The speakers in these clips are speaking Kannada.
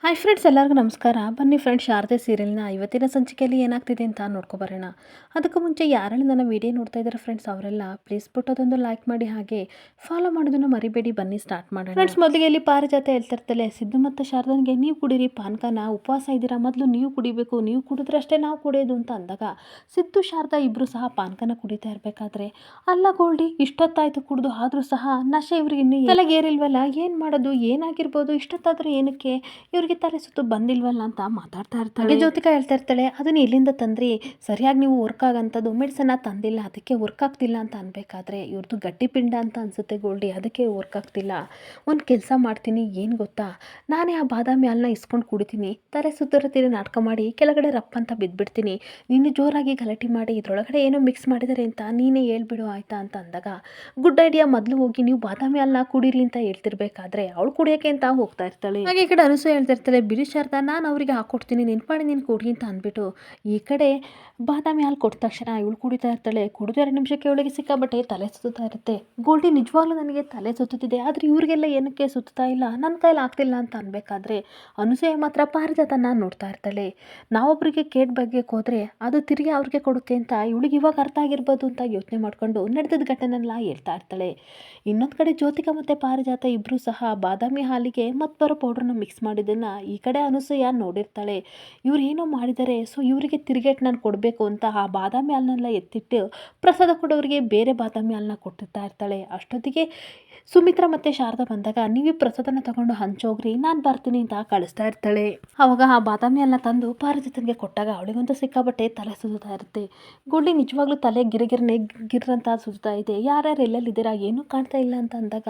ಹಾಯ್ ಫ್ರೆಂಡ್ಸ್, ಎಲ್ಲರಿಗೂ ನಮಸ್ಕಾರ. ಬನ್ನಿ ಫ್ರೆಂಡ್ಸ್, ಶಾರದೆ ಸೀರಿಯಲ್ನ ಇವತ್ತಿನ ಸಂಚಿಕೆಯಲ್ಲಿ ಏನಾಗ್ತಿದೆ ಅಂತ ನೋಡ್ಕೊಬರೋಣ. ಅದಕ್ಕೂ ಮುಂಚೆ ಯಾರೆಲ್ಲ ನನ್ನ ವಿಡಿಯೋ ನೋಡ್ತಾ ಇದ್ದಾರೆ ಫ್ರೆಂಡ್ಸ್, ಅವರೆಲ್ಲ ಪ್ಲೀಸ್ ಅದೊಂದು ಲೈಕ್ ಮಾಡಿ, ಹಾಗೆ ಫಾಲೋ ಮಾಡೋದನ್ನು ಮರಿಬೇಡಿ. ಬನ್ನಿ ಸ್ಟಾರ್ಟ್ ಮಾಡೋಣ. ಫ್ರೆಂಡ್ಸ್, ಮೊದಲಿಗೆ ಇಲ್ಲಿ ಪಾರಿಜಾತ ಹೇಳ್ತಿರ್ತಾಳೆ ಸಿದ್ದು ಮತ್ತು ಶಾರದನಿಗೆ, ನೀವು ಕುಡೀರಿ ಪಾನ್ಕನ, ಉಪವಾಸ ಇದ್ದೀರಾ, ಮೊದಲು ನೀವು ಕುಡಿಬೇಕು, ನೀವು ಕುಡಿದ್ರೆ ಅಷ್ಟೇ ನಾವು ಕುಡಿಯೋದು ಅಂತ ಅಂದಾಗ ಸಿದ್ದು ಶಾರದಾ ಇಬ್ಬರು ಸಹ ಪಾನ್ಕನ ಕುಡಿತಾ ಇರಬೇಕಾದ್ರೆ, ಅಲ್ಲ ಗೋಲ್ಡಿ ಇಷ್ಟೊತ್ತಾಯ್ತು ಕುಡಿದು, ಆದರೂ ಸಹ ನಶೆ ಇವ್ರಿಗೆ ಇನ್ನೂ ತಲೆಗೇರಿಲ್ವಲ್ಲ, ಏನು ಮಾಡೋದು, ಏನಾಗಿರ್ಬೋದು, ಇಷ್ಟೊತ್ತಾದರೂ ಏನಕ್ಕೆ ಇವ್ರಿಗೆ ತಲೆ ಸುತ್ತು ಬಂದಿಲ್ವಲ್ಲ ಅಂತ ಮಾತಾಡ್ತಾ ಇರ್ತಾಳೆ. ಜ್ಯೋತಿಕಾ ಹೇಳ್ತಾ ಇರ್ತಾಳೆ, ಅದನ್ನ ಇಲ್ಲಿಂದ ತಂದ್ರಿ, ಸರಿಯಾಗಿ ನೀವು ವರ್ಕ್ ಆಗಂಥದ್ದು ಮೆಡಿಸನ್ನ ತಂದಿಲ್ಲ, ಅದಕ್ಕೆ ವರ್ಕ್ ಆಗ್ತಿಲ್ಲ ಅಂತ ಅನ್ಬೇಕಾದ್ರೆ, ಇವ್ರದ್ದು ಗಟ್ಟಿ ಪಿಂಡ ಅಂತ ಅನ್ಸುತ್ತೆ ಗೋಲ್ಡಿ, ಅದಕ್ಕೆ ವರ್ಕ್ ಆಗ್ತಿಲ್ಲ. ಒಂದು ಕೆಲಸ ಮಾಡ್ತೀನಿ, ಏನು ಗೊತ್ತಾ, ನಾನೇ ಆ ಬಾದಾಮಿ ಹಾಲನ್ನ ಇಸ್ಕೊಂಡು ಕುಡಿತೀನಿ, ತಲೆ ಸುತ್ತಿರತ್ತೀರಿ ನಾಟಕ ಮಾಡಿ ಕೆಳಗಡೆ ರಪ್ಪ ಅಂತ ಬಿದ್ದುಬಿಡ್ತೀನಿ, ನೀನು ಜೋರಾಗಿ ಗಲಾಟೆ ಮಾಡಿ ಇದ್ರೊಳಗಡೆ ಏನೋ ಮಿಕ್ಸ್ ಮಾಡಿದ್ದಾರೆ ಅಂತ ನೀನೇ ಹೇಳ್ಬಿಡು ಆಯ್ತಾ ಅಂತ ಅಂದಾಗ, ಗುಡ್ ಐಡಿಯಾ, ಮೊದಲು ಹೋಗಿ ನೀವು ಬಾದಾಮಿ ಹಾಲನ್ನ ಕುಡೀರಿ ಅಂತ ಹೇಳ್ತಿರ್ಬೇಕಾದ್ರೆ ಅವಳು ಕುಡಿಯೋಕೆ ಅಂತ ಹೋಗ್ತಾ ಇರ್ತಾಳೆ. ಹಾಗೆ ಈ ಕಡೆ ಅನಸೂಯ ಹೇಳ್ತಿರ್ತಾಳೆ, ಬಿಡಿ ಶಾರದಾ, ನಾನು ಅವರಿಗೆ ಹಾಕ್ಕೊಡ್ತೀನಿ, ನೆನ್ಪಾಡಿ ನೀನು ಕುಡಿ ಅಂತ ಅಂದ್ಬಿಟ್ಟು ಈ ಕಡೆ ಬಾದಾಮಿ ಹಾಲು ಕೊಟ್ಟ ತಕ್ಷಣ ಇವಳು ಕುಡಿತಾ ಇರ್ತಾಳೆ. ಕುಡಿದು 2 ನಿಮಿಷಕ್ಕೆ ಇವಳಿಗೆ ಸಿಕ್ಕಾಬಟ್ಟೆ ತಲೆ ಸುತ್ತಾ ಇರುತ್ತೆ. ಗೋಲ್ಡಿ, ನಿಜವಾಗ್ಲೂ ನನಗೆ ತಲೆ ಸುತ್ತುತ್ತಿದೆ, ಆದರೆ ಇವ್ರಿಗೆಲ್ಲ ಏನಕ್ಕೆ ಸುತ್ತಾ ಇಲ್ಲ, ನನ್ನ ಕೈಲಿ ಆಗ್ತಿಲ್ಲ ಅಂತ ಅನ್ಬೇಕಾದ್ರೆ ಅನಸೂಯ ಮಾತ್ರ ಪಾರಿಜಾತನ ನೋಡ್ತಾ ಇರ್ತಾಳೆ. ನಾವೊಬ್ಬರಿಗೆ ಕೇಟ್ ಬಗ್ಗೆ ಹೋದ್ರೆ ಅದು ತಿರುಗಿ ಅವ್ರಿಗೆ ಕೊಡುತ್ತೆ ಅಂತ ಇವಳಿಗೆ ಇವಾಗ ಅರ್ಥ ಆಗಿರ್ಬೋದು ಅಂತ ಯೋಚನೆ ಮಾಡ್ಕೊಂಡು ನಡೆದ ಘಟನೆಲ್ಲ ಹೇಳ್ತಾ ಇರ್ತಾಳೆ. ಇನ್ನೊಂದು ಕಡೆ ಜ್ಯೋತಿಕಾ ಮತ್ತು ಪಾರಿಜಾತ ಇಬ್ಬರು ಸಹ ಬಾದಾಮಿ ಹಾಲಿಗೆ ಮತ್ತು ಬರೋ ಪೌಡ್ರನ್ನ ಮಿಕ್ಸ್ ಮಾಡಿದ್ದನ್ನು ಈ ಕಡೆ ಅನಸೂಯ ನೋಡಿರ್ತಾಳೆ. ಇವ್ರು ಏನೋ ಮಾಡಿದ್ದಾರೆ, ಸೊ ಇವರಿಗೆ ತಿರುಗೇಟ್ ನಾನು ಕೊಡಬೇಕು ಅಂತ ಆ ಬಾದಾಮಿ ಹಾಲನ್ನೆಲ್ಲ ಎತ್ತಿಟ್ಟು ಪ್ರಸಾದ ಕೊಡೋರಿಗೆ ಬೇರೆ ಬಾದಾಮಿ ಹಾಲನ್ನ ಕೊಟ್ಟಿರ್ತಾ ಇರ್ತಾಳೆ. ಅಷ್ಟೊತ್ತಿಗೆ ಸುಮಿತ್ರಾ ಮತ್ತು ಶಾರದಾ ಬಂದಾಗ, ನೀವು ಪ್ರಸಾದನ ತಗೊಂಡು ಹಂಚೋಗ್ರಿ, ನಾನು ಬರ್ತೀನಿ ಅಂತ ಕಳಿಸ್ತಾ ಇರ್ತಾಳೆ. ಆವಾಗ ಆ ಬಾದಾಮಿ ಹಾಲನ್ನ ತಂದು ಪಾರಿಜಾತನಿಗೆ ಕೊಟ್ಟಾಗ ಅವಳಿಗಂತೂ ಸಿಕ್ಕಾಬಟ್ಟೆ ತಲೆ ಸುತ್ತಾ ಇರುತ್ತೆ. ಗೋಲ್ಡಿ, ನಿಜವಾಗ್ಲೂ ತಲೆ ಗಿರ್ರಂತ ಸುತ್ತಾ ಇದೆ, ಯಾರ್ಯಾರು ಎಲ್ಲೆಲ್ಲಿದ್ದೀರಾ, ಏನೂ ಕಾಣ್ತಾ ಇಲ್ಲ ಅಂತ ಅಂದಾಗ,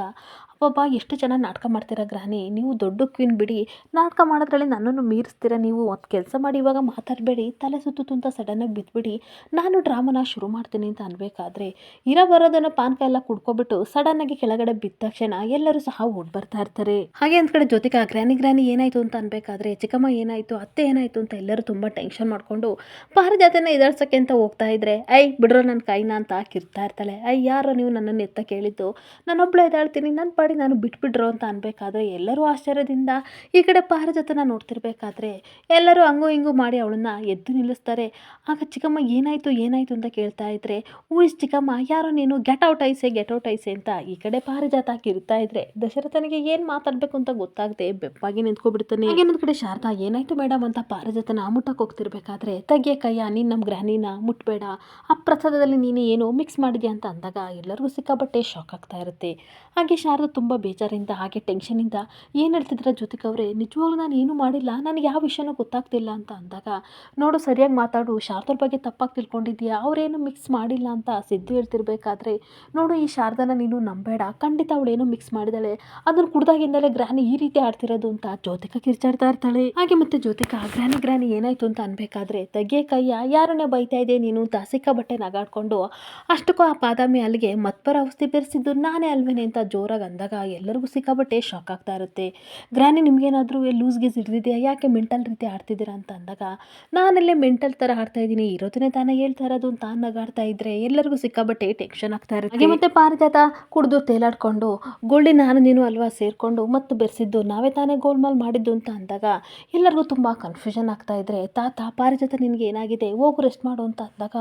ಅಬ್ಬಬ್ಬಾ ಎಷ್ಟು ಚೆನ್ನಾಗಿ ನಾಟಕ ಮಾಡ್ತೀರಾ ಗ್ರಾನಿ, ನೀವು ದೊಡ್ಡ ಕ್ವೀನ್ ಬಿಡಿ, ನಾಟಕ ಮಾಡೋದ್ರಲ್ಲಿ ನನ್ನನ್ನು ಮೀರಿಸ್ತೀರ, ನೀವು ಒಂದು ಕೆಲಸ ಮಾಡಿ, ಇವಾಗ ಮಾತಾಡಬೇಡಿ, ತಲೆ ಸುತ್ತು ಅಂತ ಸಡನ್ನಾಗಿ ಬಿದ್ದುಬಿಡಿ, ನಾನು ಡ್ರಾಮನ ಶುರು ಮಾಡ್ತೀನಿ ಅಂತ ಅನ್ಬೇಕಾದ್ರೆ ಇರೋ ಬರೋದನ್ನು ಪಾನ್ಕ ಎಲ್ಲ ಕುಡ್ಕೊಬಿಟ್ಟು ಸಡನ್ನಾಗಿ ಕೆಳಗಡೆ ಬಿದ್ದ ತಕ್ಷಣ ಎಲ್ಲರೂ ಸಹ ಓಡ್ ಬರ್ತಾ ಇರ್ತಾರೆ. ಹಾಗೆ ಒಂದು ಕಡೆ ಜ್ಯೋತಿಕಾ, ಗ್ರಾನಿ ಏನಾಯಿತು ಅಂತ ಅನ್ಬೇಕಾದ್ರೆ, ಚಿಕ್ಕಮ್ಮ ಏನಾಯಿತು, ಅತ್ತೆ ಏನಾಯಿತು ಅಂತ ಎಲ್ಲರೂ ತುಂಬ ಟೆನ್ಷನ್ ಮಾಡಿಕೊಂಡು ಪಾರಿಜಾತನ ಎದುರ್ಸೋಕ್ಕೆ ಅಂತ ಹೋಗ್ತಾ ಇದ್ರೆ, ಐ ಬಿಡ್ರೋ ನನ್ನ ಕೈನ ಅಂತ ಕಿರ್ತಾ ಇರ್ತಾಳೆ. ಯಾರೋ ನೀವು ನನ್ನನ್ನು ಎತ್ತ ಕೇಳಿದ್ದು, ನಾನೊಬ್ಳು ಎದ್ದಾಳ್ತೀನಿ, ನನ್ನ ಪಾಡಿ ನಾನು ಬಿಟ್ಬಿಡ್ರೋ ಅಂತ ಅನ್ಬೇಕಾದ್ರೆ ಎಲ್ಲರೂ ಆಶ್ಚರ್ಯದಿಂದ ಈ ಕಡೆ ಪಾರಿಜಾತನ ನೋಡ್ತಿರ್ಬೇಕಾದ್ರೆ ಎಲ್ಲರೂ ಹಂಗೂ ಹಿಂಗೂ ಮಾಡಿ ಅವಳನ್ನ ಎದ್ದು ನಿಲ್ಲಿಸ್ತಾರೆ. ಆಗ ಚಿಕ್ಕಮ್ಮ ಏನಾಯಿತು ಅಂತ ಕೇಳ್ತಾ ಇದ್ರೆ, ಚಿಕ್ಕಮ್ಮ, ಯಾರೋ ನೀನು ಗೆಟ್ ಔಟ್ ಐಸೆ ಅಂತ ಈ ಕಡೆ ಪಾರಿಜಾತ ಕಿರ್ತಾ ಇದ್ರೆ ದಶರಥನಿಗೆ ಏನು ಮಾತಾಡಬೇಕು ಅಂತ ಗೊತ್ತಾಗದೆ ಬೆಪ್ಪಾಗಿ ನಿಂತ್ಕೊಬಿಡ್ತಾನೆ. ಹಾಗೆ ಇನ್ನೊಂದು ಕಡೆ ಶಾರದಾ, ಏನಾಯ್ತು ಮೇಡಮ್ ಅಂತ ಪಾರಿಜಾತನ ಮುಟ್ಟಕ್ಕೆ ಹೋಗ್ತಿರ್ಬೇಕಾದ್ರೆ, ತೆಗಿಯ ಕೈಯ, ನೀನು ನಮ್ಮ ಗ್ರಾನಿನ ಮುಟ್ಬೇಡ, ಆ ಪ್ರಸಾದದಲ್ಲಿ ನೀನು ಏನೋ ಮಿಕ್ಸ್ ಮಾಡಿದ್ಯಾ ಅಂತ ಅಂದಾಗ ಎಲ್ಲರಿಗೂ ಸಿಕ್ಕಾಬಟ್ಟೆ ಶಾಕ್ ಆಗ್ತಾ ಇರುತ್ತೆ. ಹಾಗೆ ಶಾರದಾ ತುಂಬ ಬೇಜಾರಿಂದ ಹಾಗೆ ಟೆನ್ಷನಿಂದ, ಏನು ಹೇಳ್ತಿದ್ರ ಜ್ಯೋತಿಕಾ ಅವರೇ, ನಿಜವಾಗ್ಲೂ ನಾನು ಏನೂ ಮಾಡಿಲ್ಲ, ನನಗೆ ಯಾವ ವಿಷಯನೂ ಗೊತ್ತಾಗ್ತಿಲ್ಲ ಅಂತ ಅಂದಾಗ, ನೋಡು ಸರಿಯಾಗಿ ಮಾತಾಡು, ಶಾರದವ್ರ ಬಗ್ಗೆ ತಪ್ಪಾಗಿ ತಿಳ್ಕೊಂಡಿದ್ಯಾ, ಅವರೇನು ಮಿಕ್ಸ್ ಮಾಡಿಲ್ಲ ಅಂತ ಸಿದ್ದು ಹೇಳ್ತಿರ್ಬೇಕಾದ್ರೆ, ನೋಡು ಈ ಶಾರದಾನ ನೀನು ನಂಬೇಡ, ಖಂಡಿತ ಅವಳೇನೋ ಮಿಕ್ಸ್ ಮಾಡಿದಾಳೆ, ಅದನ್ನು ಕುಡ್ದಾಗಿಂದಲೇ ಗ್ರಾನಿ ಈ ರೀತಿ ಆಡ್ತಿರೋದು ಅಂತ ಜ್ಯೋತಿಕಾ ಕಿರ್ಚಾಡ್ತಾ ಇರ್ತಾಳೆ. ಹಾಗೆ ಮತ್ತೆ ಜ್ಯೋತಿಕಾ, ಗ್ರಾನಿ ಏನಾಯ್ತು ಅಂತ ಅನ್ಬೇಕಾದ್ರೆ, ತೆಗಿಯ ಕೈಯ, ಯಾರನ್ನೇ ಬೈತಾ ಇದೆ ನೀನು ಅಂತ ಸಿಕ್ಕಾಬಟ್ಟೆ ನಗಾಡ್ಕೊಂಡು, ಅಷ್ಟಕ್ಕೂ ಆ ಬಾದಾಮಿ ಅಲ್ಲಿಗೆ ಮತ್ಪರ ಔಷಧಿ ಬೆರೆಸಿದ್ದು ನಾನೇ ಅಲ್ವೇನೆ ಅಂತ ಜೋರಾಗಿ ಅಂದಾಗ ಎಲ್ಲರಿಗೂ ಸಿಕ್ಕಾಬಟ್ಟೆ ಶಾಕ್ ಆಗ್ತಾ ಇರುತ್ತೆ. ಗ್ರಾನಿ, ನಿಮಗೇನಾದರೂ ಲೂಸ್ಗೆ ಹಿಡಿದಿದೆಯಾ, ಯಾಕೆ ಮೆಂಟಲ್ ರೀತಿ ಆಡ್ತಿದ್ದೀರಾ ಅಂತ ಅಂದಾಗ, ನಾನಲ್ಲೇ ಮೆಂಟಲ್ ಥರ ಆಡ್ತಾ ಇದ್ದೀನಿ, ಇರೋದನ್ನೇ ತಾನೇ ಹೇಳ್ತಾ ಇರೋದು ಅಂತ ನಗಾಡ್ತಾ ಇದ್ರೆ ಎಲ್ಲರಿಗೂ ಸಿಕ್ಕಾಬಟ್ಟೆ ಟೆನ್ಷನ್ ಆಗ್ತಾ ಇರುತ್ತೆ. ಹಾಗೆ ಮತ್ತೆ ಪಾರಿಜಾತ ಕುಡಿದು ತೇಲಾಡ್ಕೊಂಡು, ಗೋಲ್ಡಿ ನಾನು ನೀನು ಅಲ್ವಾ ಸೇರಿಕೊಂಡು ಮತ್ತು ಬೆರೆಸಿದ್ದು, ನಾವೇ ತಾನೇ ಗೋಲ್ಮಾಲ್ ಮಾಡಿದ್ದು ಅಂತ ಅಂದಾಗ ಎಲ್ಲರಿಗೂ ತುಂಬ ಕನ್ಫ್ಯೂಷನ್ ಆಗ್ತಾ ಇದ್ರೆ, ತಾತ ಪಾರಿಜಾತ ನಿನಗೆ ಏನಾಗಿದೆ, ಹೋಗು ರೆಸ್ಟ್ ಮಾಡು ಅಂತ ಅಂದಾಗ,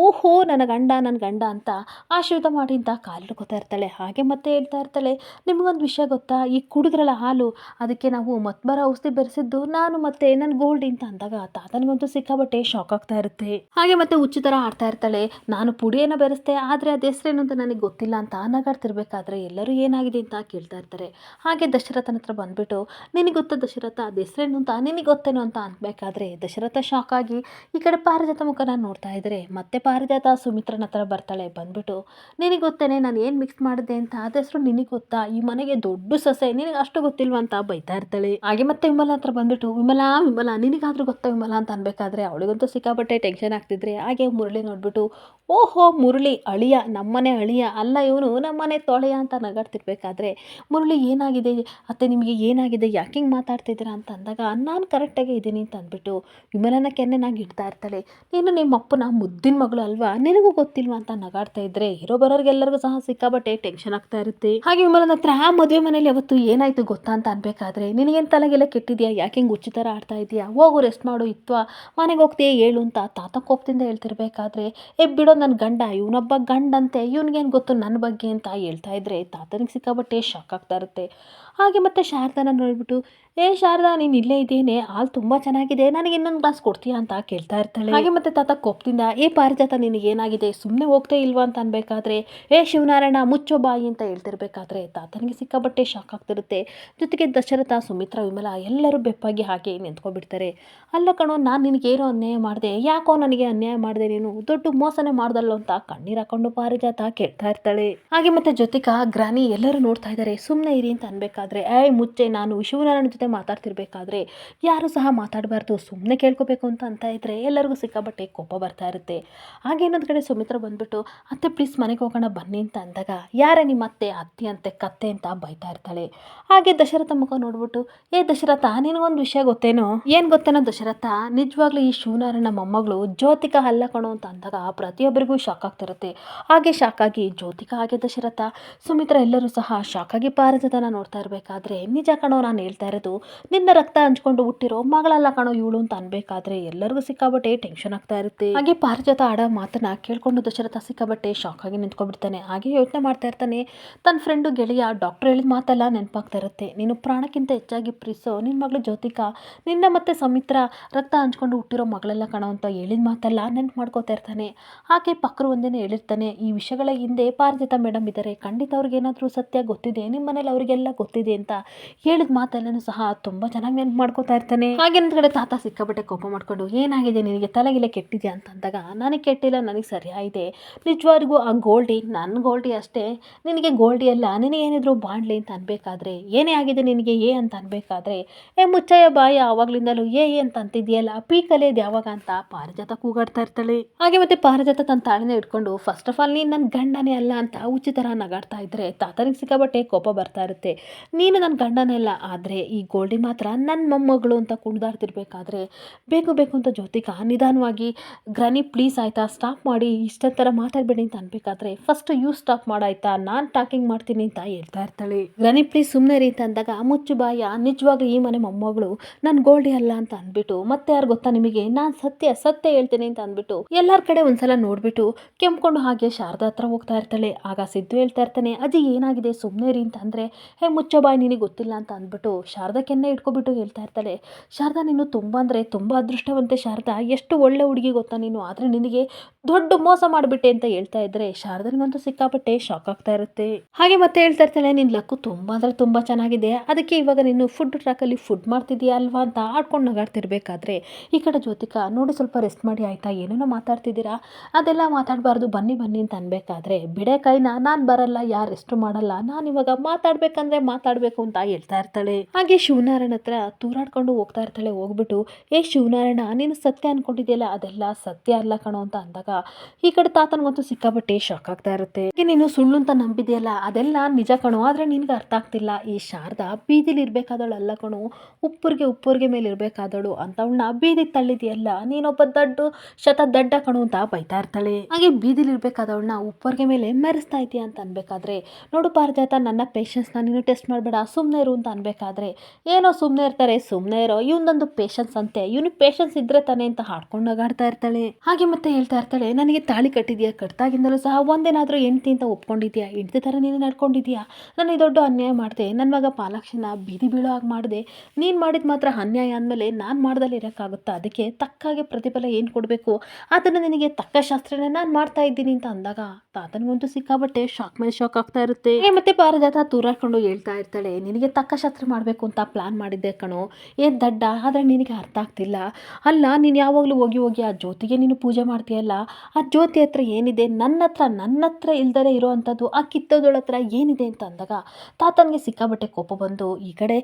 ಓಹೋ ನನ್ನ ಗಂಡ ಅಂತ ಆಶೀರ್ವಾದ ಮಾಡಿ ಅಂತ ಕಾಲಿಡ್ಕೊತಾ ಇರ್ತಾಳೆ. ಹಾಗೆ ಮತ್ತೆ ಹೇಳ್ತಾ ಇರ್ತಾಳೆ, ನಿಮಗೊಂದು ವಿಷಯ ಗೊತ್ತಾ, ಈ ಕುಡಿದ್ರಲ್ಲ ಹಾಲು, ಅದಕ್ಕೆ ನಾವು ಮತ್ಬರ ಔಷಧಿ ಬೆರೆಸಿದ್ದು ನಾನು ಮತ್ತೆ ನನ್ನ ಗೋಲ್ಡಿ ಅಂತ ಅಂದಾಗ ತಾತನಿಗಂತೂ ಸಿಕ್ಕಾಬಟ್ಟೆ ಶಾಕ್ ಆಗ್ತಾ ಇರುತ್ತೆ. ಹಾಗೆ ಮತ್ತೆ ಹುಚ್ಚು ಥರ ಆಡ್ತಾ ಇರ್ತಾಳೆ, ನಾನು ಪುಡಿಯನ್ನು ಬೆರೆಸ್ತೆ, ಆದರೆ ಅದು ಹೆಸರೇನು ಅಂತ ನನಗೆ ಗೊತ್ತಿಲ್ಲ ಅಂತ ನಗಾಡ್ತಿರ್ಬೇಕಾದ್ರೆ ಎಲ್ಲರೂ ಏನಾಗಿದೆ ಅಂತ ಕೇಳ್ತಾ ಇರ್ತಾರೆ. ಹಾಗೆ ದಶರಥನ ಹತ್ರ ಬಂದ್ಬಿಟ್ಟು, ನಿನಗೆ ಗೊತ್ತಾ ದಶರಥ, ಅದು ಹೆಸರೇನು ಅಂತ ನಿನಗೆ ಗೊತ್ತೇನೋ ಅಂತ ಅನ್ಬೇಕಾದ್ರೆ ದಶರಥ ಶಾಕ್ ಆಗಿ ಈ ಕಡೆ ಪಾರಿಜಾತ ಮುಖನ ನೋಡ್ತಾ ಇದ್ರೆ, ಮತ್ತೆ ಪಾರಿಜಾತ ಸುಮಿತ್ರನ ಹತ್ರ ಬರ್ತಾಳೆ. ಬಂದ್ಬಿಟ್ಟು, ನಿನಗೆ ಗೊತ್ತೇನೆ ನಾನು ಏನು ಮಿಕ್ಸ್ ಮಾಡಿದೆ ಅಂತ, ಅದ ಹೆಸರು ನಿನಗೆ ಗೊತ್ತಾ, ಈ ಮನೆಗೆ ದೊಡ್ಡ ಸೊಸೆ, ನಿನಗೆ ಅಷ್ಟು ಗೊತ್ತಿಲ್ವ ಅಂತ ಬೈತಾ ಇರ್ತಾಳೆ. ಹಾಗೆ ಮತ್ತೆ ವಿಮಲಾ ಹತ್ರ ಬಂದ್ಬಿಟ್ಟು, ವಿಮಲಾ ನಿನಗಾದ್ರೂ ಗೊತ್ತಾ ವಿಮಲಾ ಅಂತ ಅನ್ಬೇಕಾದ್ರೆ ಅವಳಿಗಂತೂ ಸಿಕ್ಕಾಬಟ್ಟೆ ಟೆನ್ಷನ್ ಆಗ್ತಿದ್ರೆ, ಹಾಗೆ ಮುರಳಿ ನೋಡ್ಬಿಟ್ಟು, ಓಹೋ ಮುರಳಿ ಅಳಿಯ, ನಮ್ಮನೆ ಅಳಿಯ ಅಲ್ಲ ಇವನು, ನಮ್ಮನೆ ತೊಳೆಯ ಅಂತ ನಗಾಡ್ತಿರ್ಬೇಕಾದ್ರೆ ಮುರಳಿ ಏನಾಗಿದೆ ಅತ್ತೆ, ನಿಮಗೆ ಏನಾಗಿದೆ, ಯಾಕೆ ಹಿಂಗೆ ಮಾತಾಡ್ತಿದ್ದೀರಾ ಅಂತ ಅಂದಾಗ ನಾನು ಕರೆಕ್ಟಾಗೇ ಇದ್ದೀನಿ ಅಂತ ಅಂದ್ಬಿಟ್ಟು ವಿಮಲನ ಕೆನ್ನೆನಾಗಿ ಇಡ್ತಾ ಇರ್ತಾಳೆ. ನೀನು ನಿಮ್ಮ ಅಪ್ಪನ ಮುದ್ದಿನ ಮಗಳು ಅಲ್ವಾ, ನಿನಗೂ ಗೊತ್ತಿಲ್ವಾ ಅಂತ ನಗಾಡ್ತಾ ಇದ್ರೆ ಇರೋ ಬರೋರಿಗೆಲ್ಲರಿಗೂ ಸಹ ಸಿಕ್ಕಾಬಟ್ಟೆ ಟೆನ್ಷನ್ ಆಗ್ತಾ ಇರುತ್ತೆ. ಹಾಗೆ ವಿಮಲನ ಹತ್ರ ಆ ಮದುವೆ ಮನೇಲಿ ಅವತ್ತು ಏನಾಯ್ತು ಗೊತ್ತಾ ಅಂತ ಅನ್ಬೇಕಾದ್ರೆ, ನಿನಗೇನು ತಲೆಗೆಲ್ಲ ಕೆಟ್ಟಿದ್ಯಾ, ಯಾಕೆ ಹಿಂಗೆ ಹುಚ್ಚು ಥರ ಆಡ್ತಾ ಇದೆಯಾ, ಹೋಗು ರೆಸ್ಟ್ ಮಾಡು, ಇತ್ವಾ ಮನೆಗೆ ಹೋಗ್ತೀಯ ಹೇಳು ಅಂತ ತಾತ ಕೋಪದಿಂದ ಹೇಳ್ತಿರ್ಬೇಕಾದ್ರೆ, ಬಿಡೋ ನನ್ನ ಗಂಡ, ಇವನೊಬ್ಬ ಗಂಡಂತೆ, ಇವನಿಗೇನು ಗೊತ್ತು ನನ್ನ ಬಗ್ಗೆ ಅಂತ ಹೇಳ್ತಾ ಇದ್ರೆ ತಾತನಿಗೆ ಸಿಕ್ಕಾಬಟ್ಟೆ ಶಾಕ್ ಆಗ್ತಾ ಇರುತ್ತೆ. ಹಾಗೆ ಮತ್ತೆ ಶಾರದಾನ ನೋಡ್ಬಿಟ್ಟು, ಶಾರದಾ ನೀನು ಇಲ್ಲೇ ಇದ್ದೇನೆ, ಹಾಲು ತುಂಬ ಚೆನ್ನಾಗಿದೆ, ನನಗೆ ಇನ್ನೊಂದು ಗ್ಲಾಸ್ ಕೊಡ್ತೀಯಾ ಅಂತ ಕೇಳ್ತಾ ಇರ್ತಾಳೆ. ಹಾಗೆ ಮತ್ತೆ ತಾತ ಕೋಪದಿಂದ, ಪಾರಿಜಾತ ನಿನಗೇನಾಗಿದೆ, ಸುಮ್ಮನೆ ಹೋಗ್ತಾ ಇಲ್ವಾ ಅಂತ ಅನ್ಬೇಕಾದ್ರೆ, ಶಿವನಾರಾಯಣ ಮುಚ್ಚೋ ಬಾಯಿ ಅಂತ ಹೇಳ್ತಿರ್ಬೇಕಾದ್ರೆ ತಾತನಿಗೆ ಸಿಕ್ಕಾಬಟ್ಟೆ ಶಾಕ್ ಆಗ್ತಿರುತ್ತೆ. ಜೊತೆಗೆ ದಶರಥ, ಸುಮಿತ್ರಾ, ವಿಮಲ ಎಲ್ಲರೂ ಬೆಪ್ಪಾಗಿ ಹಾಗೆ ನಿಂತ್ಕೊಬಿಡ್ತಾರೆ. ಅಲ್ಲ ಕಣೋ, ನಾನು ನಿನಗೇನೋ ಅನ್ಯಾಯ ಮಾಡಿದೆ, ಯಾಕೋ ನನಗೆ ಅನ್ಯಾಯ ಮಾಡಿದೆ, ನೀನು ದೊಡ್ಡ ಮೋಸನೆ ಮಾಡ್ದಲ್ಲೋ ಅಂತ ಕಣ್ಣೀರು ಹಾಕೊಂಡು ಪಾರಿಜಾತ ಕೇಳ್ತಾ ಇರ್ತಾಳೆ. ಹಾಗೆ ಮತ್ತೆ ಜೊತೆಗ ಗ್ರಾನಿ ಎಲ್ಲರೂ ನೋಡ್ತಾ ಇದ್ದಾರೆ, ಸುಮ್ಮನೆ ಇರಿ ಅಂತ ಅನ್ಬೇಕಾದ್ರೆ, ಮುಚ್ಚೆ, ನಾನು ಶಿವನಾರಾಯಣ ಜೊತೆ ಮಾತಾಡ್ತಿರ್ಬೇಕಾದ್ರೆ ಯಾರು ಸಹ ಮಾತಾಡಬಾರ್ದು, ಸುಮ್ಮನೆ ಕೇಳ್ಕೊಬೇಕು ಅಂತ ಇದ್ರೆ ಎಲ್ಲರಿಗೂ ಸಿಕ್ಕಾಬಟ್ಟೆ ಕೋಪ ಬರ್ತಾ ಇರುತ್ತೆ. ಹಾಗೆ ಇನ್ನೊಂದು ಕಡೆ ಸುಮಿತ್ರ ಬಂದ್ಬಿಟ್ಟು, ಅತ್ತೆ ಪ್ಲೀಸ್ ಮನೆಗೆ ಹೋಗೋಣ ಬನ್ನಿ ಅಂತ ಅಂದಾಗ, ಯಾರೇ ನಿಮ್ಮ ಅತ್ತಿ ಅಂತೆ ಕತ್ತೆ ಅಂತ ಬೈತಾ ಇರ್ತಾಳೆ. ಹಾಗೆ ದಶರಥ ಮುಖ ನೋಡ್ಬಿಟ್ಟು, ದಶರಥ ನಿನಗೊಂದು ವಿಷಯ ಗೊತ್ತೇನೋ, ಏನು ಗೊತ್ತೇನೋ ದಶರಥ, ನಿಜವಾಗ್ಲೂ ಈ ಶಿವನಾರಾಯಣ ಮೊಮ್ಮಗಳು ಜ್ಯೋತಿಕಾ ಅಲ್ಲ ಕಣೋ ಅಂತ ಅಂದಾಗ ಪ್ರತಿಯೊಬ್ಬರಿಗೂ ಶಾಕ್ ಆಗ್ತಿರುತ್ತೆ. ಹಾಗೆ ಶಾಕ್ ಆಗಿ ಜ್ಯೋತಿಕಾ, ಹಾಗೆ ದಶರಥ, ಸುಮಿತ್ರ ಎಲ್ಲರೂ ಸಹ ಶಾಕ್ ಆಗಿ ಪಾರಿಜಾತನ ನೋಡ್ತಾ ಇರಬೇಕಾದ್ರೆ, ನಿಜ ಕಣೋ ನಾನು ಹೇಳ್ತಾ ಇರೋದು, ನಿನ್ನ ರಕ್ತ ಹಂಚ್ಕೊಂಡು ಹುಟ್ಟಿರೋ ಮಗಳಲ್ಲ ಕಣೋ ಇವಳು ಅಂತ ಅನ್ಬೇಕಾದ್ರೆ ಎಲ್ಲರಿಗೂ ಸಿಕ್ಕಾಬಟ್ಟೆ ಟೆನ್ಷನ್ ಆಗ್ತಾ ಇರುತ್ತೆ. ಹಾಗೆ ಪಾರಿಜಾತ ಆಡೋ ಮಾತನ್ನ ಕೇಳ್ಕೊಂಡು ದಶರಥ ಸಿಕ್ಕಾಬಟ್ಟೆ ಶಾಕ್ ಆಗಿ ನಿಂತ್ಕೊಬಿಡ್ತಾನೆ. ಹಾಗೆ ಯೋಚನೆ ಮಾಡ್ತಾ ಇರ್ತಾನೆ, ತನ್ನ ಫ್ರೆಂಡು ಗೆಳೆಯ ಡಾಕ್ಟರ್ ಹೇಳಿದ ಮಾತೆಲ್ಲ ನೆನಪಾಗ್ತಾ ಇರುತ್ತೆ. ನೀನು ಪ್ರಾಣಕ್ಕಿಂತ ಹೆಚ್ಚಾಗಿ ಪ್ರೀಸೋ ನಿನ್ನ ಮಗಳು ಜ್ಯೋತಿಕಾ ನಿನ್ನ ಮತ್ತೆ ಸುಮಿತ್ರ ರಕ್ತ ಹಂಚ್ಕೊಂಡು ಹುಟ್ಟಿರೋ ಮಗಳೆಲ್ಲ ಕಣೋ ಅಂತ ಹೇಳಿದ ಮಾತೆಲ್ಲ ನೆನ್ಪು ಮಾಡ್ಕೋತಾ ಇರ್ತಾನೆ. ಹಾಗೆ ಪಕ್ಕರು ಒಂದೇನೆ ಹೇಳಿರ್ತಾನೆ, ಈ ವಿಷಯಗಳ ಹಿಂದೆ ಪಾರಿಜಾತ ಮೇಡಮ್ ಇದ್ದಾರೆ, ಖಂಡಿತ ಅವ್ರಿಗೇನಾದರೂ ಸತ್ಯ ಗೊತ್ತಿದೆ, ನಿಮ್ಮ ಮನೇಲಿ ಅವರಿಗೆಲ್ಲ ಗೊತ್ತಿದೆ ಅಂತ ಹೇಳಿದ ಮಾತೆಲ್ಲನೂ ಸಹ ತುಂಬ ಚೆನ್ನಾಗಿ ನೆನ್ಪು ಮಾಡ್ಕೋತಾ ಇರ್ತಾನೆ. ಹಾಗೆ ಒಂದು ಕಡೆ ತಾತ ಸಿಕ್ಕಾಬಟ್ಟೆ ಕೋಪ ಮಾಡ್ಕೊಂಡು, ಏನಾಗಿದೆ ನಿನಗೆ, ತಲೆಗಿಲೆ ಕೆಟ್ಟಿದೆಯಾ ಅಂತ ಅಂದಾಗ, ನನಗೆ ಕೆಟ್ಟಿಲ್ಲ, ನನಗೆ ಸರಿಯಾಗಿದೆ, ನಿಜವಾಗ್ಲೂ ಆ ಗೋಲ್ಡಿ ನನ್ನ ಗೋಲ್ಡಿ ಅಷ್ಟೇ, ನಿನಗೆ ಗೋಲ್ಡಿ ಅಲ್ಲ, ನಿನಗೇನಿದ್ರು ಬಾಂಡ್ಲಿ ಅಂತ ಅನ್ಬೇಕಾದ್ರೆ, ಏನೇ ಆಗಿದೆ ನಿನಗೆ ಅಂತ ಅನ್ಬೇಕಾದ್ರೆ, ಮುಚ್ಚಯ್ಯ ಬಾಯಿ, ಆವಾಗ್ಲಿಂದಲೂ ಅಂತ ಅಂತಿದ್ಯಲ್ಲ, ಪೀಕಲೇದು ಯಾವಾಗ ಅಂತ ಪಾರಿಜಾತ ಕೂಗಾಡ್ತಾ ಇರ್ತಾಳೆ. ಹಾಗೆ ಮತ್ತೆ ಪಾರಿಜಾತ ತನ್ನ ತಾಳಿನ ಇಟ್ಕೊಂಡು, ಫಸ್ಟ್ ಆಫ್ ಆಲ್ ನೀನು ನನ್ನ ಗಂಡನೇ ಅಲ್ಲ ಅಂತ ಹುಚ್ಚು ಥರ ನಗಾಡ್ತಾ ಇದ್ರೆ ತಾತನಿಗೆ ಸಿಕ್ಕಾಬಟ್ಟೆ ಕೋಪ ಬರ್ತಾ ಇರುತ್ತೆ. ನೀನು ನನ್ನ ಗಂಡನೇ ಅಲ್ಲ, ಆದರೆ ಈ ಗೋಲ್ಡಿ ಮಾತ್ರ ನನ್ನ ಮೊಮ್ಮಗಳು ಅಂತ ಕುಣಿದಾಡ್ತಿರ್ಬೇಕಾದ್ರೆ ಬೇಕು ಅಂತ ಜ್ಯೋತಿಕಾ ನಿಧಾನವಾಗಿ, ಗ್ರಾನಿ ಪ್ಲೀಸ್ ಆಯಿತಾ ಸ್ಟಾಪ್ ಮಾಡಿ, ಇಷ್ಟ ಥರ ಮಾತಾಡಬೇಡಿ ಅಂತ ಅನ್ಬೇಕಾದ್ರೆ, ಫಸ್ಟ್ ಯು ಸ್ಟಾಪ್ ಮಾಡಾಯ್ತಾ, ನಾನು ಟಾಕಿಂಗ್ ಮಾಡ್ತೀನಿ ಅಂತ ಹೇಳ್ತಾ ಇರ್ತಾಳೆ. ಗ್ರಾನಿ ಪ್ಲೀಸ್ ಸುಮ್ಮನೆ ರೀ ಅಂತ ಅಂದಾಗ, ಮುಚ್ಚು ಬಾಯ, ನಿಜವಾಗ್ಲೂ ಈ ಮನೆ ಮೊಮ್ಮಗಳು ನನ್ನ ಗೋಲ್ಡಿ ಅಲ್ಲ ಅಂತ ಅಂದ್ಬಿಟ್ಟು, ಮತ್ತೆ ಯಾರು ಗೊತ್ತಾ ನಿಮಗೆ, ನಾನು ಸತ್ಯ ಹೇಳ್ತೀನಿ ಅಂತ ಅಂದ್ಬಿಟ್ಟು ಎಲ್ಲರ ಕಡೆ ಒಂದ್ಸಲ ನೋಡ್ಬಿಟ್ಟು ಕೆಂಪ್ಕೊಂಡು ಹಾಗೆ ಶಾರದಾ ಹತ್ರ ಹೋಗ್ತಾ ಇರ್ತಾಳೆ. ಆಗ ಸಿದ್ದು ಹೇಳ್ತಾ ಇರ್ತಾನೆ, ಅಜ್ಜಿ ಏನಾಗಿದೆ ಸುಮ್ಮನೆ ರೀ ಅಂತ ಅಂದರೆ, ಮುಚ್ಚೋ ಬಾಯ್ ನಿನಗೆ ಗೊತ್ತಿಲ್ಲ ಅಂತ ಅಂದ್ಬಿಟ್ಟು ಶಾರದಾ ಕೆನ್ನೆ ಇಟ್ಕೊಬಿಟ್ಟು ಹೇಳ್ತಾ ಇರ್ತಾಳೆ, ಶಾರದಾ ನೀನು ತುಂಬ ಅಂದರೆ ತುಂಬ ಅದೃಷ್ಟವಂತೆ ಶಾರದಾ, ಎಷ್ಟು ಒಳ್ಳೆ ಹುಡುಗಿ ಗೊತ್ತಾ ನೀನು, ಆದರೆ ನಿನಗೆ ದೊಡ್ಡ ಮೋಸ ಮಾಡಿಬಿಟ್ಟೆ ಅಂತ ಹೇಳ್ತಾ ಇದ್ರೆ ಶಾರದನಿಗಂತೂ ಸಿಕ್ಕಾಪಟ್ಟೆ ಶಾಕ್ ಆಗ್ತಾ ಇರುತ್ತೆ. ಹಾಗೆ ಮತ್ತೆ ಹೇಳ್ತಾ ಇರ್ತಾಳೆ, ನಿನ್ನ ಲಕ್ಕು ತುಂಬ ಅಂದರೆ ತುಂಬ ಚೆನ್ನಾಗಿದೆ, ಅದಕ್ಕೆ ಇವಾಗ ನೀನು ಫುಡ್ ಟ್ರ್ಯಾಕಲ್ಲಿ ಫುಡ್ ಮಾಡ್ತಿದ್ದೀಯಾ ಅಲ್ವಾ ಅಂತ ಆಡ್ಕೊಂಡು ನಗಾಡ್ತಿರ್ಬೇಕಾದ್ರೆ ಈ ಕಡೆ ಜ್ಯೋತಿಕಾ, ನೋಡಿ ಸ್ವಲ್ಪ ರೆಸ್ಟ್ ಮಾಡಿ ಆಯಿತಾ, ಏನೇನೋ ಮಾತಾಡ್ತಿದ್ದೀರಾ, ಅದೆಲ್ಲ ಮಾತಾಡಬಾರ್ದು, ಬನ್ನಿ ಅಂತ ಅನ್ಬೇಕಾದ್ರೆ, ಬಿಡೆ ಕೈನ, ನಾನು ಬರಲ್ಲ, ಯಾರು ರೆಸ್ಟ್ ಮಾಡಲ್ಲ, ನಾನು ಇವಾಗ ಮಾತಾಡ್ಬೇಕಂದ್ರೆ ಮಾತಾಡಬೇಕು ಅಂತ ಹೇಳ್ತಾ ಇರ್ತಾಳೆ. ಹಾಗೆ ಶಿವನಾರಾಯಣ ಹತ್ರ ತೂರಾಡ್ಕೊಂಡು ಹೋಗ್ತಾ ಇರ್ತಾಳೆ. ಹೋಗ್ಬಿಟ್ಟು, ಶಿವನಾರಾಯಣ ನೀನು ಸತ್ಯ ಅನ್ಕೊಂಡಿದ್ಯಲ್ಲ, ಅದೆಲ್ಲ ಸತ್ಯ ಅಲ್ಲ ಕಣೋ ಅಂತ ಅಂದಾಗ ಈ ಕಡೆ ತಾತನಿಗಂತೂ ಸಿಕ್ಕಾಬಟ್ಟೆ ಶಾಕ್ ಆಗ್ತಾ ಇರುತ್ತೆ. ನೀನು ಸುಳ್ಳು ಅಂತ ನಂಬಿದೆಯಲ್ಲ, ಅದೆಲ್ಲ ನಿಜ ಕಣೋ, ಆದರೆ ನಿನ್ಗೆ ಅರ್ಥ ಆಗ್ತಿಲ್ಲ, ಈ ಶಾರದಾ ಬೀದಿಲಿ ಇರ್ಬೇಕಾದವಳು ಅಲ್ಲ ಕಣೋ, ಉಪ್ಪುರ್ಗೆ ಮೇಲೆ ಇರಬೇಕಾದವಳು ಅಂತವಳನ್ನ ಬೀದಿಗೆ ತಳ್ಳಿದೆಯಲ್ಲ, ನೀನೊಬ್ಬ ದಡ್ಡ ಕಣೋ ಅಂತ ಬೈತಾ ಇರ್ತಾಳೆ. ಹಾಗೆ ಬೀದಿಲಿ ಇರ್ಬೇಕಾದವಳನ್ನ ಉಪ್ಪುರ್ಗೆ ಮೇಲೆ ಮೆರೆಸ್ತಾ ಇದೆಯಾ ಅಂತ ಅನ್ಬೇಕಾದ್ರೆ, ನೋಡು ಪಾರಿಜಾತ, ನನ್ನ ಪೇಷನ್ಸ್ನ ನೀನು ಟೆಸ್ಟ್ ಮಾಡಬೇಡ, ಸುಮ್ಮನೆ ಇರು ಅಂತ ಅನ್ಬೇಕಾದ್ರೆ, ಏನೋ ಸುಮ್ಮನೆ ಇರ್ತಾರೆ, ಸುಮ್ಮನೆ ಇರೋ, ಇವನೊಂದು ಪೇಷನ್ಸ್ ಅಂತೆ, ಇವನು ಪೇಷನ್ಸ್ ಇದ್ರೆ ತಾನೆ ಅಂತ ಹಾಡ್ಕೊಂಡು ನಗಾಡ್ತಾ ಇರ್ತಾಳೆ. ಹಾಗೆ ಮತ್ತೆ ಹೇಳ್ತಾ ಇರ್ತಾಳೆ, ನನಗೆ ತಾಳಿ ಕಟ್ಟಿದ್ಯಾ, ಕಟ್ಟಾಗಿಂದಲೂ ಸಹ ಒಂದೇನಾದರೂ ಹೆಂಡ್ತಿ ಅಂತ ಒಪ್ಕೊಂಡಿದ್ಯಾ, ಹೆಂಡ್ತಿ ಥರ ನೀನು ನಡ್ಕೊಂಡಿದ್ಯಾ, ನನಗೆ ದೊಡ್ಡ ಅನ್ಯಾಯ ಮಾಡಿದೆ, ನನ್ನ ಮಗ ಪಾಲಾಕ್ಷಿನ ಬೀದಿ ಬೀಳೋ ಹಾಗೆ ಮಾಡಿದೆ, ನೀನು ಮಾಡಿದ ಮಾತ್ರ ಅನ್ಯಾಯ ಅಂದಮೇಲೆ ನಾನು ಮಾಡ್ದಲ್ಲಿ ಇರೋಕ್ಕಾಗುತ್ತಾ, ಅದಕ್ಕೆ ತಕ್ಕಾಗೆ ಪ್ರತಿಫಲ ಏನು ಕೊಡಬೇಕು, ಅದನ್ನು ನಿನಗೆ ತಕ್ಕ ಶಾಸ್ತ್ರನೇ ನಾನು ಮಾಡ್ತಾ ಇದ್ದೀನಿ ಅಂತ ಅಂದಾಗ ತಾತನಿಗಂತೂ ಸಿಕ್ಕಾಬಟ್ಟೆ ಶಾಕ್ ಮೇಲೆ ಶಾಕ್ ಆಗ್ತಾ ಇರುತ್ತೆ. ಮತ್ತೆ ಪಾರಿಜಾತ ತೂರಾಡ್ಕೊಂಡು ಹೇಳ್ತಾ ಇರ್ತಾಳೆ, ನಿನಗೆ ತಕ್ಕ ಶಾಸ್ತ್ರ ಮಾಡಬೇಕು ಅಂತ ಪ್ಲಾನ್ ಮಾಡಿದ್ದೆ ಕಣೋ, ದಡ್ಡ, ಆದರೆ ನಿನಗೆ ಅರ್ಥ ಆಗ್ತಿಲ್ಲ, ಅಲ್ಲ ನೀನು ಯಾವಾಗಲೂ ಹೋಗಿ ಆ ಜ್ಯೋತಿಗೆ ನೀನು ಪೂಜೆ ಮಾಡ್ತೀಯಲ್ಲ, ಆ ಜ್ಯೋತಿ ಹತ್ರ ಏನಿದೆ, ನನ್ನ ಹತ್ರ ಇಲ್ದಲೇ ಇರೋ ಅಂಥದ್ದು ಆ ಕಿತ್ತೋದಳ ಹತ್ರ ಏನಿದೆ ಅಂತ ಅಂದಾಗ ತಾತನಿಗೆ ಸಿಕ್ಕಾಬಟ್ಟೆ ಕೋಪ ಬಂದು ಈ ಕಡೆ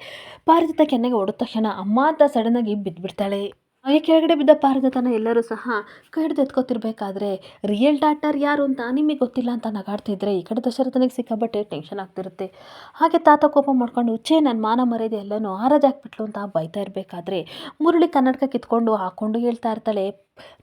ಪಾರಿಜಾತ ಕೆನ್ನೆಗೆ ಹೊಡೆದ ತಕ್ಷಣ ಅಮ್ಮ ಅಂತ ಸಡನ್ನಾಗಿ ಬಿದ್ದುಬಿಡ್ತಾಳೆ. ಈ ಕೆಳಗಡೆ ಬಿದ್ದ ಪಾರದತನ ಎಲ್ಲರೂ ಸಹ ಕೈ ಹಿಡ್ದು ಎತ್ಕೋತಿರ್ಬೇಕಾದ್ರೆ ರಿಯಲ್ ಡಾಕ್ಟರ್ ಯಾರು ಅಂತ ನಿಮಗೆ ಗೊತ್ತಿಲ್ಲ ಅಂತ ನಗಾಡ್ತಿದ್ರೆ ಈ ಕಡೆ ದಶರಥನಿಗೆ ಸಿಕ್ಕಾಬಟ್ಟೆ ಟೆನ್ಷನ್ ಆಗ್ತಿರುತ್ತೆ. ಹಾಗೆ ತಾತ ಕೋಪ ಮಾಡ್ಕೊಂಡು ನನ್ನ ಮಾನ ಮರ್ಯಾದೆ ಎಲ್ಲನೂ ಹರಾಜಾಕ್ಬಿಟ್ಲು ಅಂತ ಬೈತಾ ಇರಬೇಕಾದ್ರೆ ಮುರಳಿ ಕನ್ನಡಕ ಕಿತ್ಕೊಂಡು ಹಾಕ್ಕೊಂಡು ಹೇಳ್ತಾ ಇರ್ತಾಳೆ,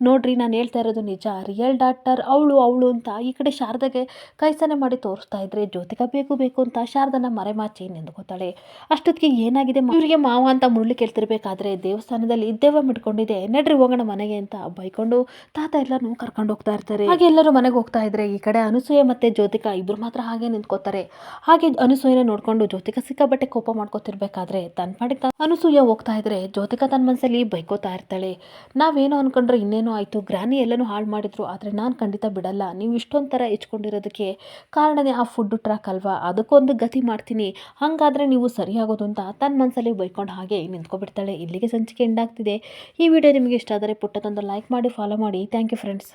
ನೋಡ್ರಿ ನಾನು ಹೇಳ್ತಾ ಇರೋದು ನಿಜ, ರಿಯಲ್ ಡಾಕ್ಟರ್ ಅವಳು ಅಂತ ಈ ಕಡೆ ಶಾರದಾಗೆ ಕೈಸನೆ ಮಾಡಿ ತೋರಿಸ್ತಾ ಇದ್ರೆ ಜ್ಯೋತಿಕಾ ಬೇಕು ಬೇಕು ಅಂತ ಶಾರದನ ಮರೆಮಾಚಿ ನಿಂತ್ಕೋತಾಳೆ. ಅಷ್ಟೊತ್ತಿಗೆ ಏನಾಗಿದೆ ಇವರಿಗೆ ಮಾವ ಅಂತ ಮುರಳಿ ಕೇಳ್ತಿರ್ಬೇಕಾದ್ರೆ ದೇವಸ್ಥಾನದಲ್ಲಿ ದೆವ್ವ ಮಿಟ್ಕೊಂಡಿದೆ, ನಡ್ರಿ ಹೋಗೋಣ ಮನೆಗೆ ಅಂತ ಬೈಕೊಂಡು ತಾತ ಎಲ್ಲರೂ ಕರ್ಕೊಂಡು ಹೋಗ್ತಾ ಇರ್ತಾರೆ. ಹಾಗೆ ಎಲ್ಲರೂ ಮನೆಗೆ ಹೋಗ್ತಾ ಇದ್ರೆ ಈ ಕಡೆ ಅನಸೂಯ ಮತ್ತೆ ಜ್ಯೋತಿಕಾ ಇಬ್ರು ಮಾತ್ರ ಹಾಗೆ ನಿಂತ್ಕೋತಾರೆ. ಹಾಗೆ ಅನಸೂಯನ ನೋಡ್ಕೊಂಡು ಜ್ಯೋತಿಕಾ ಸಿಕ್ಕಾಬಟ್ಟೆ ಕೋಪ ಮಾಡ್ಕೋತಿರ್ಬೇಕಾದ್ರೆ ತನ್ನ ಪಾಡಿಗೆ ಅನಸೂಯ ಹೋಗ್ತಾ ಇದ್ರೆ ಜ್ಯೋತಿಕಾ ತನ್ನ ಮನಸ್ಸಲ್ಲಿ ಬೈಕೋತಾ ಇರ್ತಾಳೆ, ನಾವೇನೋ ಅನ್ಕೊಂಡ್ರೆ ಇನ್ನೇನೋ ಆಯಿತು, ಗ್ರಾನಿ ಎಲ್ಲನೂ ಹಾಳು ಮಾಡಿದ್ರು, ಆದರೆ ನಾನು ಖಂಡಿತ ಬಿಡಲ್ಲ, ನೀವು ಇಷ್ಟೊಂದು ಥರ ಹೆಚ್ಕೊಂಡಿರೋದಕ್ಕೆ ಕಾರಣನೇ ಆ ಫುಡ್ ಟ್ರಕ್ ಅಲ್ವಾ, ಅದಕ್ಕೊಂದು ಗತಿ ಮಾಡ್ತೀನಿ, ಹಾಗಾದರೆ ನೀವು ಸರಿಯಾಗೋದು ಅಂತ ತನ್ನ ಮನಸ್ಸಲ್ಲಿ ಬೈಕೊಂಡು ಹಾಗೆ ನಿಂತ್ಕೊಬಿಡ್ತಾಳೆ. ಇಲ್ಲಿಗೆ ಸಂಚಿಕೆ ಎಂಡ್ ಆಗ್ತಿದೆ. ಈ ವಿಡಿಯೋ ನಿಮಗೆ ಇಷ್ಟ ಆದರೆ ಪುಟ್ಟದೊಂದು ಲೈಕ್ ಮಾಡಿ, ಫಾಲೋ ಮಾಡಿ. Thank you friends.